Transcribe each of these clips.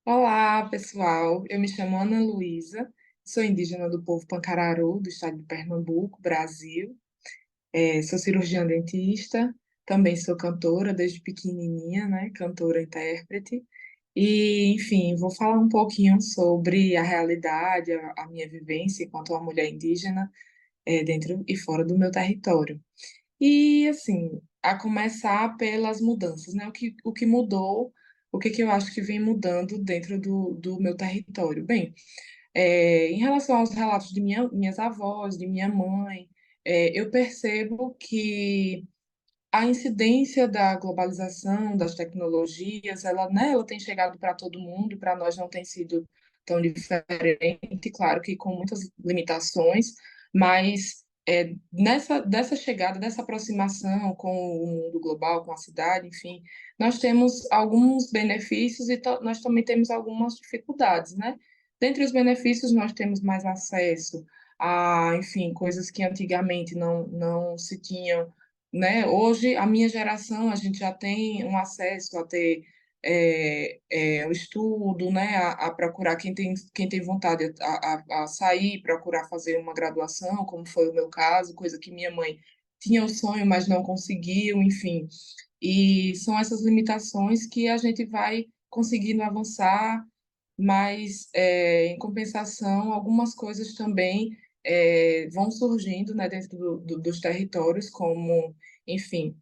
Olá, pessoal. Eu me chamo Ana Luísa, sou indígena do povo Pancararu, do estado de Pernambuco, Brasil. Sou cirurgiã dentista, também sou cantora desde pequenininha, né? Cantora intérprete. E, enfim, vou falar um pouquinho sobre a realidade, a minha vivência enquanto uma mulher indígena, dentro e fora do meu território. E, assim, a começar pelas mudanças, né? O que mudou, o que eu acho que vem mudando dentro do meu território? Bem, em relação aos relatos de minhas avós, de minha mãe, eu percebo que a incidência da globalização, das tecnologias, ela tem chegado para todo mundo, para nós não tem sido tão diferente, claro que com muitas limitações, mas dessa chegada, dessa aproximação com o mundo global, com a cidade, enfim, nós temos alguns benefícios e nós também temos algumas dificuldades, né? Dentre os benefícios, nós temos mais acesso a, enfim, coisas que antigamente não se tinham, né? Hoje, a minha geração, a gente já tem um acesso a ter o estudo, né? A procurar quem tem vontade a sair, procurar fazer uma graduação, como foi o meu caso, coisa que minha mãe tinha o sonho, mas não conseguiu, enfim. E são essas limitações que a gente vai conseguindo avançar, mas, em compensação, algumas coisas também vão surgindo, né, dentro dos territórios, como, enfim,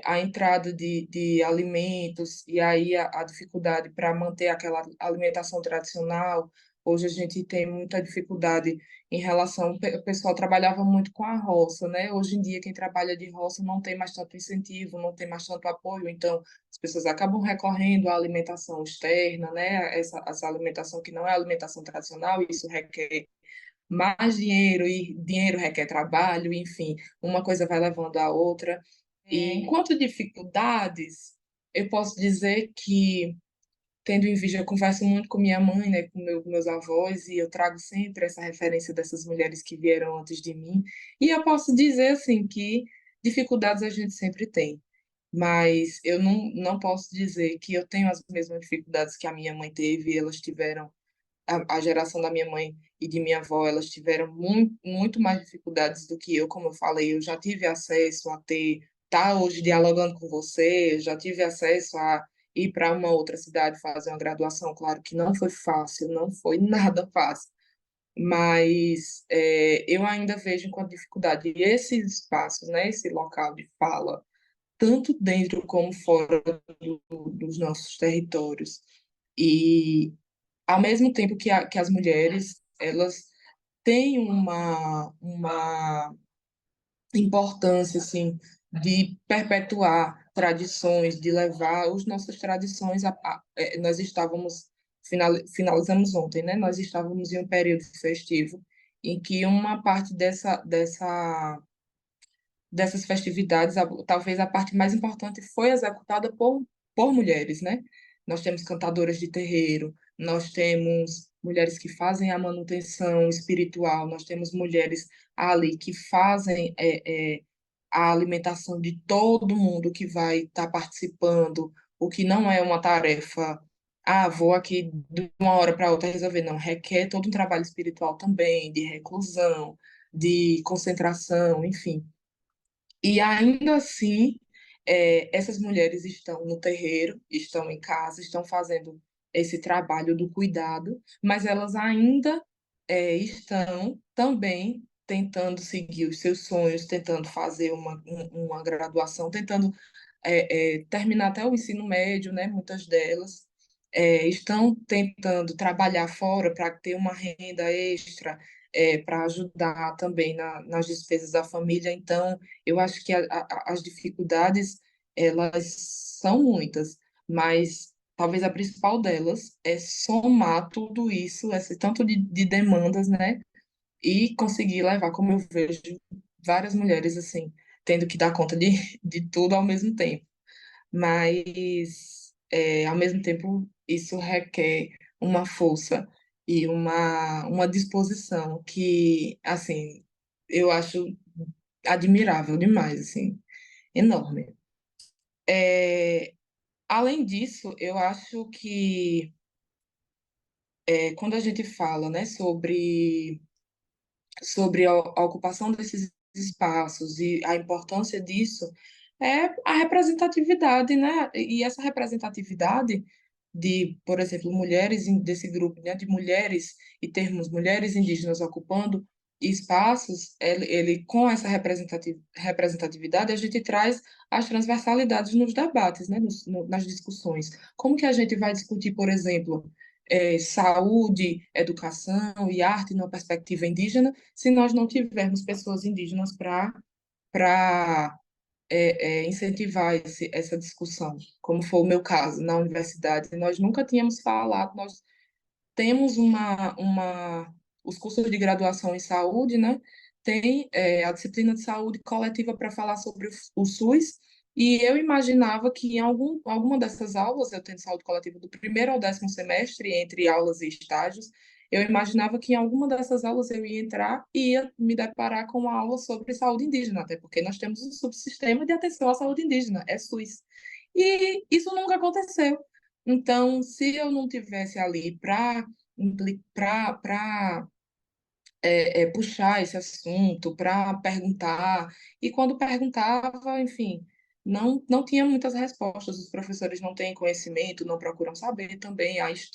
a entrada de alimentos e aí a dificuldade para manter aquela alimentação tradicional. Hoje a gente tem muita dificuldade em relação. O pessoal trabalhava muito com a roça, né? Hoje em dia, quem trabalha de roça não tem mais tanto incentivo, não tem mais tanto apoio, então as pessoas acabam recorrendo à alimentação externa, né? Essa alimentação que não é alimentação tradicional, e isso requer mais dinheiro, e dinheiro requer trabalho, enfim, uma coisa vai levando a outra. E enquanto dificuldades, eu posso dizer que, tendo em vista, eu converso muito com minha mãe, né, com meus avós, e eu trago sempre essa referência dessas mulheres que vieram antes de mim, e eu posso dizer, assim, que dificuldades a gente sempre tem, mas eu não posso dizer que eu tenho as mesmas dificuldades que a minha mãe teve, elas tiveram a geração da minha mãe e de minha avó, elas tiveram muito, muito mais dificuldades do que eu, como eu falei, eu já tive acesso a estar hoje dialogando com você, eu já tive acesso a ir para uma outra cidade fazer uma graduação, claro que não foi fácil, não foi nada fácil, mas eu ainda vejo enquanto dificuldade e esses espaços, né, esse local de fala, tanto dentro como fora dos nossos territórios, e ao mesmo tempo que as mulheres, elas têm uma importância, assim, de perpetuar tradições, de levar as nossas tradições nós estávamos, finalizamos ontem, né? Nós estávamos em um período festivo em que uma parte dessas festividades, talvez a parte mais importante, foi executada por mulheres, né? Nós temos cantadoras de terreiro, nós temos mulheres que fazem a manutenção espiritual, nós temos mulheres ali que fazem a alimentação de todo mundo que vai estar participando, o que não é uma tarefa, vou aqui de uma hora para outra resolver, não, requer todo um trabalho espiritual também, de reclusão, de concentração, enfim. E ainda assim, essas mulheres estão no terreiro, estão em casa, estão fazendo esse trabalho do cuidado, mas elas ainda estão também tentando seguir os seus sonhos, tentando fazer uma graduação, tentando terminar até o ensino médio, né? Muitas delas estão tentando trabalhar fora para ter uma renda extra, para ajudar também nas despesas da família. Então, eu acho que as dificuldades, elas são muitas, mas talvez a principal delas é somar tudo isso, esse tanto de demandas, né? E conseguir levar, como eu vejo várias mulheres assim, tendo que dar conta de tudo ao mesmo tempo. Mas, ao mesmo tempo, isso requer uma força e uma disposição que, assim, eu acho admirável demais, assim, enorme. Além disso, eu acho que quando a gente fala, né, sobre a ocupação desses espaços e a importância disso, é a representatividade, né? E essa representatividade de, por exemplo, mulheres desse grupo, né, de mulheres e termos mulheres indígenas ocupando espaços, ele com essa representatividade a gente traz as transversalidades nos debates, né, nas discussões. Como que a gente vai discutir, por exemplo, saúde, educação e arte numa perspectiva indígena, se nós não tivermos pessoas indígenas para incentivar essa discussão, como foi o meu caso na universidade. Nós nunca tínhamos falado, nós temos os cursos de graduação em saúde, né? Tem a disciplina de saúde coletiva para falar sobre o SUS, e eu imaginava que em alguma dessas aulas, eu tenho saúde coletiva do primeiro ao 10º semestre, entre aulas e estágios, eu imaginava que em alguma dessas aulas eu ia entrar e ia me deparar com uma aula sobre saúde indígena, até porque nós temos um subsistema de atenção à saúde indígena, é SUS. E isso nunca aconteceu. Então, se eu não tivesse ali para puxar esse assunto, para perguntar, e quando perguntava, enfim, não tinha muitas respostas, os professores não têm conhecimento, não procuram saber também, as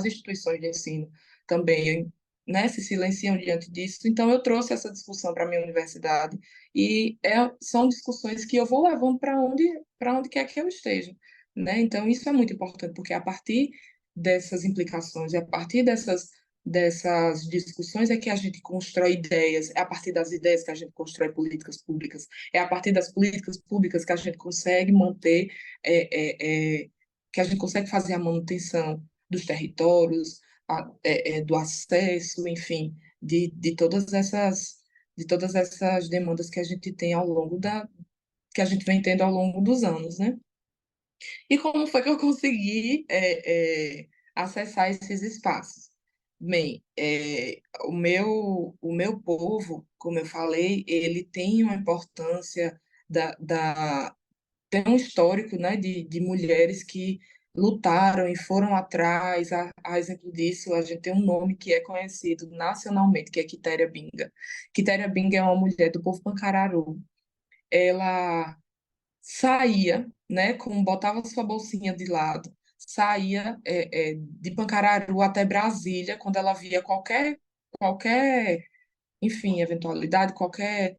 instituições de ensino também, né, se silenciam diante disso. Então, eu trouxe essa discussão para a minha universidade, e são discussões que eu vou levando para onde quer que eu esteja, né? Então, isso é muito importante, porque a partir dessas implicações e a partir dessas discussões é que a gente constrói ideias, é a partir das ideias que a gente constrói políticas públicas, é a partir das políticas públicas que a gente consegue manter, que a gente consegue fazer a manutenção dos territórios, do acesso, enfim, de todas essas demandas que a gente tem que a gente vem tendo ao longo dos anos, né? E como foi que eu consegui acessar esses espaços? Bem, o meu povo, como eu falei, ele tem uma importância tem um histórico, né, de mulheres que lutaram e foram atrás. A exemplo disso, a gente tem um nome que é conhecido nacionalmente, que é Quitéria Binga. Quitéria Binga é uma mulher do povo Pancararu. Ela saía, né, botava sua bolsinha de lado, saía de Pancararu até Brasília, quando ela via qualquer, enfim, eventualidade, qualquer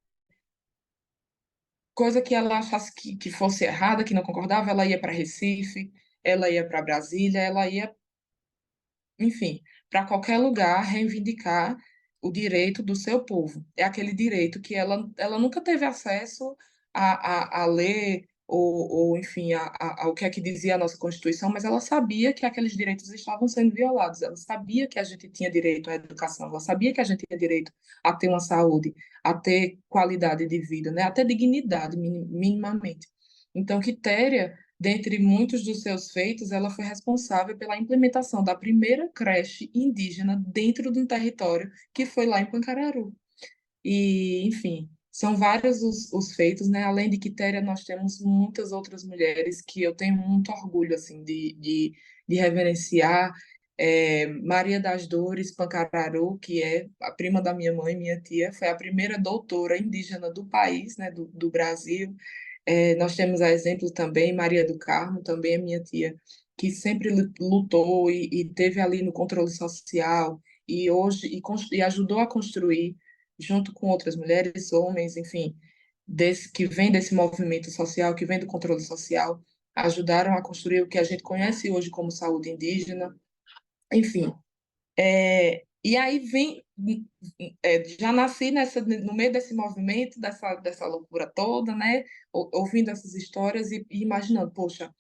coisa que ela achasse que fosse errada, que não concordava, ela ia para Recife, ela ia para Brasília, ela ia, enfim, para qualquer lugar reivindicar o direito do seu povo. É aquele direito que ela nunca teve acesso a ler, enfim, ao que é que dizia a nossa Constituição, mas ela sabia que aqueles direitos estavam sendo violados, ela sabia que a gente tinha direito à educação, ela sabia que a gente tinha direito a ter uma saúde, a ter qualidade de vida, né? A ter dignidade, minimamente. Então, Quitéria, dentre muitos dos seus feitos, ela foi responsável pela implementação da primeira creche indígena dentro de um território que foi lá em Pancararu. E, enfim, são vários os feitos, né? Além de Quitéria, nós temos muitas outras mulheres que eu tenho muito orgulho, assim, de reverenciar. Maria das Dores Pancararu, que é a prima da minha mãe, minha tia, foi a primeira doutora indígena do país, né, do Brasil. Nós temos a exemplo também, Maria do Carmo, também é minha tia, que sempre lutou e teve ali no controle social e hoje e ajudou a construir, junto com outras mulheres, homens, enfim, que vem desse movimento social, que vem do controle social, ajudaram a construir o que a gente conhece hoje como saúde indígena, enfim. E aí já nasci no meio desse movimento, dessa loucura toda, né? Ouvindo essas histórias e imaginando, poxa,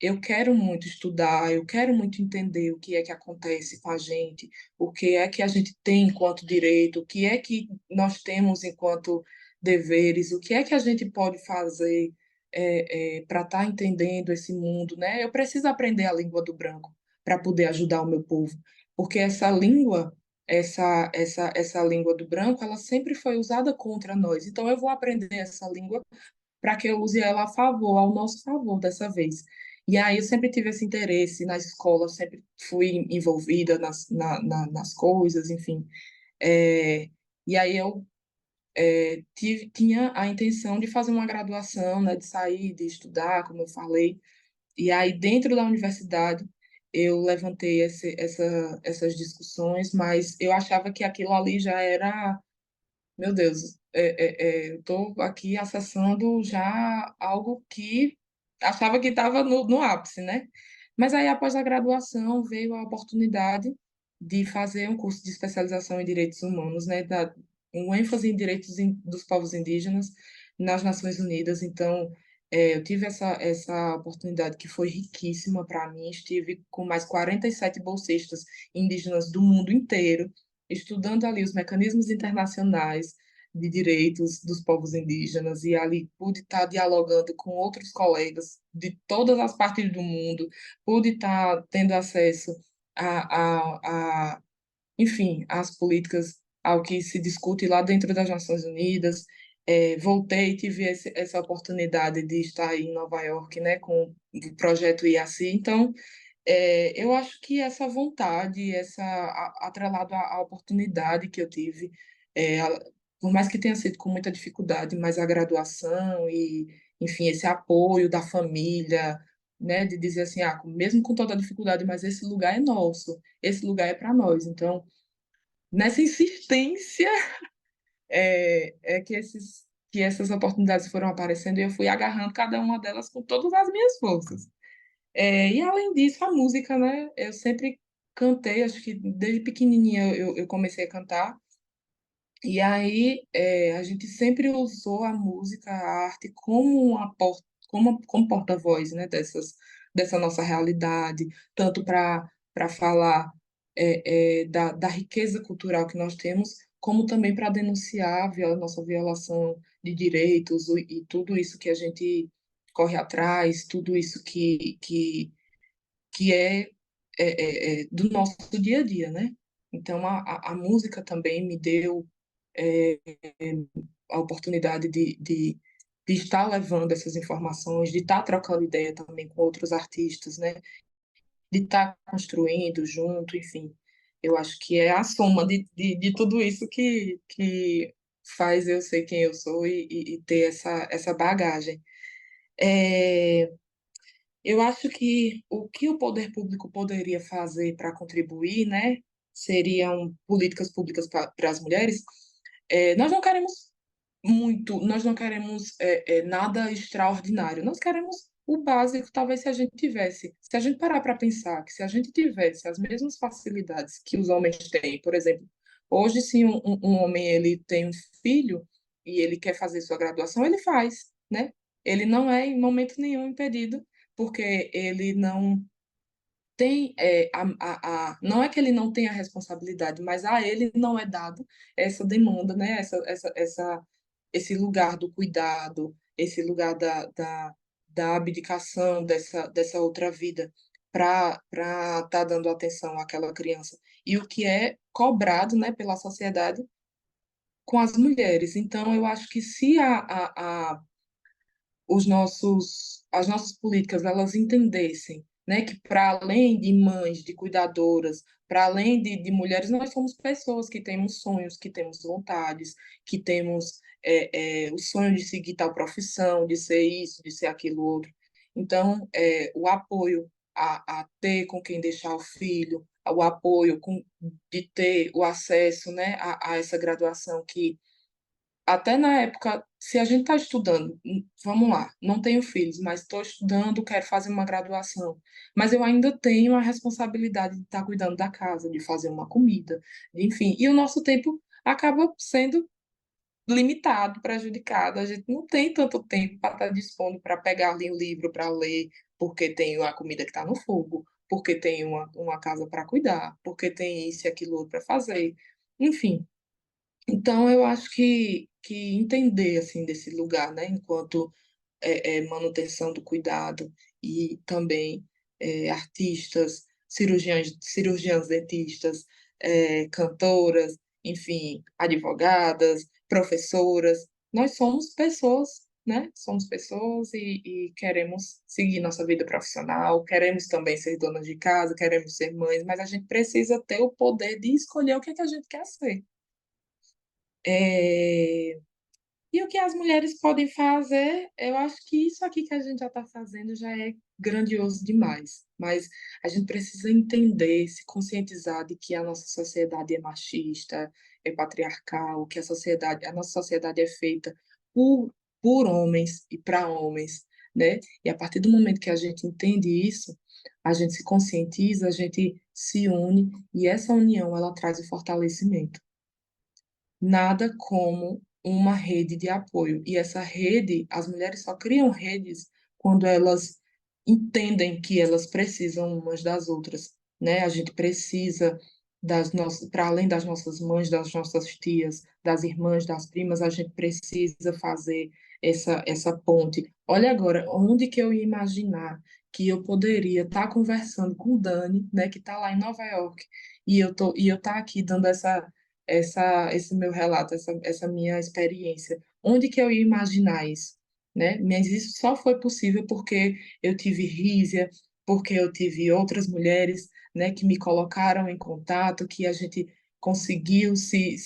eu quero muito estudar, eu quero muito entender o que é que acontece com a gente, o que é que a gente tem enquanto direito, o que é que nós temos enquanto deveres, o que é que a gente pode fazer para estar entendendo esse mundo, né? Eu preciso aprender a língua do branco para poder ajudar o meu povo, porque essa língua, essa língua do branco, ela sempre foi usada contra nós. Então eu vou aprender essa língua para que eu use ela a favor, ao nosso favor dessa vez. E aí eu sempre tive esse interesse na escola, sempre fui envolvida nas coisas, enfim. É, e aí eu tinha a intenção de fazer uma graduação, né, de sair, de estudar, como eu falei. E aí, dentro da universidade, eu levantei essas discussões, mas eu achava que aquilo ali já era, meu Deus, eu estou aqui acessando já algo que achava que estava no ápice, né? Mas aí, após a graduação, veio a oportunidade de fazer um curso de especialização em direitos humanos, né? Um ênfase em direitos dos povos indígenas nas Nações Unidas. Então, eu tive essa oportunidade que foi riquíssima para mim. Estive com mais 47 bolsistas indígenas do mundo inteiro, estudando ali os mecanismos internacionais de direitos dos povos indígenas, e ali pude estar dialogando com outros colegas de todas as partes do mundo, pude estar tendo acesso a enfim, às políticas, ao que se discute lá dentro das Nações Unidas. Voltei e tive essa oportunidade de estar em Nova York, né, com o projeto IACI. Então, eu acho que essa vontade, atrelado à oportunidade que eu tive, por mais que tenha sido com muita dificuldade, mas a graduação e, enfim, esse apoio da família, né, de dizer assim, mesmo com toda a dificuldade, mas esse lugar é nosso, esse lugar é para nós. Então, nessa insistência, que essas oportunidades foram aparecendo e eu fui agarrando cada uma delas com todas as minhas forças. E além disso, a música, né? Eu sempre cantei, acho que desde pequenininha eu comecei a cantar. E aí a gente sempre usou a música, a arte como como porta-voz, né? Dessa nossa realidade, tanto para falar da riqueza cultural que nós temos, como também para denunciar a nossa violação de direitos e tudo isso que a gente corre atrás, tudo isso que do nosso dia a dia, né? Então, a música também me deu é, a oportunidade de estar levando essas informações, de estar trocando ideia também com outros artistas, né? De estar construindo junto, enfim. Eu acho que é a soma de tudo isso que faz eu ser quem eu sou e ter essa bagagem. É, eu acho que o que o poder público poderia fazer para contribuir, né, seriam políticas públicas para as mulheres. Nós não queremos muito, nós não queremos nada extraordinário, nós queremos o básico, talvez se a gente tivesse, se a gente parar para pensar que se a gente tivesse as mesmas facilidades que os homens têm, por exemplo, hoje se um homem ele tem um filho e ele quer fazer sua graduação, ele faz, né? Ele não é em momento nenhum impedido, porque ele não tem não é que ele não tem a responsabilidade, mas a ele não é dado essa demanda, né? Esse lugar do cuidado, esse lugar da abdicação dessa outra vida para estar dando atenção àquela criança. E o que é cobrado, né, pela sociedade com as mulheres. Então, eu acho que se as nossas políticas elas entendessem, né, que para além de mães, de cuidadoras, para além de mulheres, nós somos pessoas que temos sonhos, que temos vontades, que temos o sonho de seguir tal profissão, de ser isso, de ser aquilo outro. Então, o apoio a ter com quem deixar o filho, o apoio de ter o acesso, né, a essa graduação que até na época, se a gente está estudando, vamos lá, não tenho filhos, mas estou estudando, quero fazer uma graduação, mas eu ainda tenho a responsabilidade de estar cuidando da casa, de fazer uma comida, enfim, e o nosso tempo acaba sendo limitado, prejudicado. A gente não tem tanto tempo para estar dispondo para pegar ali um livro para ler, porque tem a comida que está no fogo, porque tem uma casa para cuidar, porque tem isso e aquilo outro para fazer. Enfim, então, eu acho que entender assim desse lugar, né, enquanto manutenção do cuidado e também artistas, cirurgiãs dentistas, cantoras, enfim, advogadas, professoras, nós somos pessoas né? Somos pessoas e queremos seguir nossa vida profissional, queremos também ser donas de casa, queremos ser mães, mas a gente precisa ter o poder de escolher o que é que a gente quer ser. É, e o que as mulheres podem fazer, eu acho que isso aqui que a gente já está fazendo já é grandioso demais. Mas a gente precisa entender, se conscientizar de que a nossa sociedade é machista, é patriarcal, que a nossa sociedade é feita por, por homens e para homens, né? E a partir do momento que a gente entende isso, a gente se conscientiza, a gente se une, e essa união ela traz o fortalecimento. Nada como uma rede de apoio. E essa rede, as mulheres só criam redes quando elas entendem que elas precisam umas das outras, né? A gente precisa das nossas, para além das nossas mães, das nossas tias, das irmãs, das primas, a gente precisa fazer essa ponte. Olha agora, onde que eu ia imaginar que eu poderia estar conversando com o Dani, né, que está lá em Nova York, e eu tá aqui dando esse meu relato, essa minha experiência. Onde que eu ia imaginar isso, né? Mas isso só foi possível porque eu tive Rízia, porque eu tive outras mulheres, né, que me colocaram em contato, que a gente conseguiu se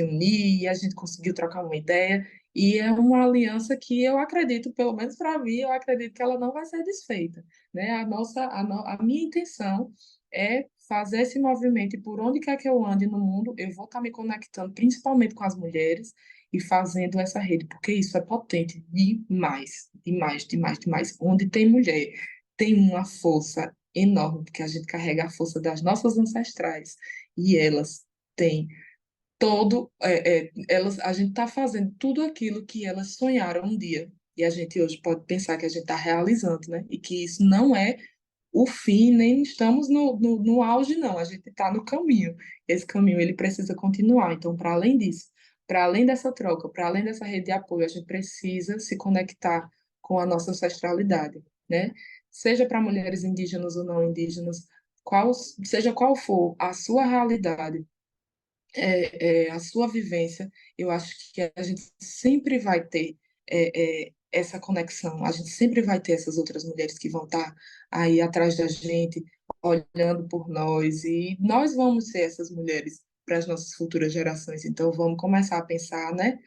unir, e a gente conseguiu trocar uma ideia, e é uma aliança que eu acredito, pelo menos para mim, eu acredito que ela não vai ser desfeita, né? A minha intenção é fazer esse movimento, e por onde quer que eu ande no mundo, eu vou estar me conectando principalmente com as mulheres e fazendo essa rede, porque isso é potente demais, demais, demais, demais. Onde tem mulher, tem uma força enorme, porque a gente carrega a força das nossas ancestrais, e elas têm a gente está fazendo tudo aquilo que elas sonharam um dia. E a gente hoje pode pensar que a gente está realizando, né? E que isso não é o fim, nem estamos no auge, não. A gente está no caminho. Esse caminho ele precisa continuar. Então, para além disso, para além dessa troca, para além dessa rede de apoio, a gente precisa se conectar com a nossa ancestralidade, né? Seja para mulheres indígenas ou não indígenas, seja qual for a sua realidade, a sua vivência, eu acho que a gente sempre vai ter essa conexão, a gente sempre vai ter essas outras mulheres que vão estar aí atrás da gente, olhando por nós, e nós vamos ser essas mulheres para as nossas futuras gerações. Então, vamos começar a pensar, né,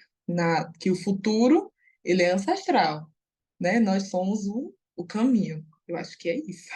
que o futuro, ele é ancestral, né? Nós somos o caminho. Eu acho que é isso.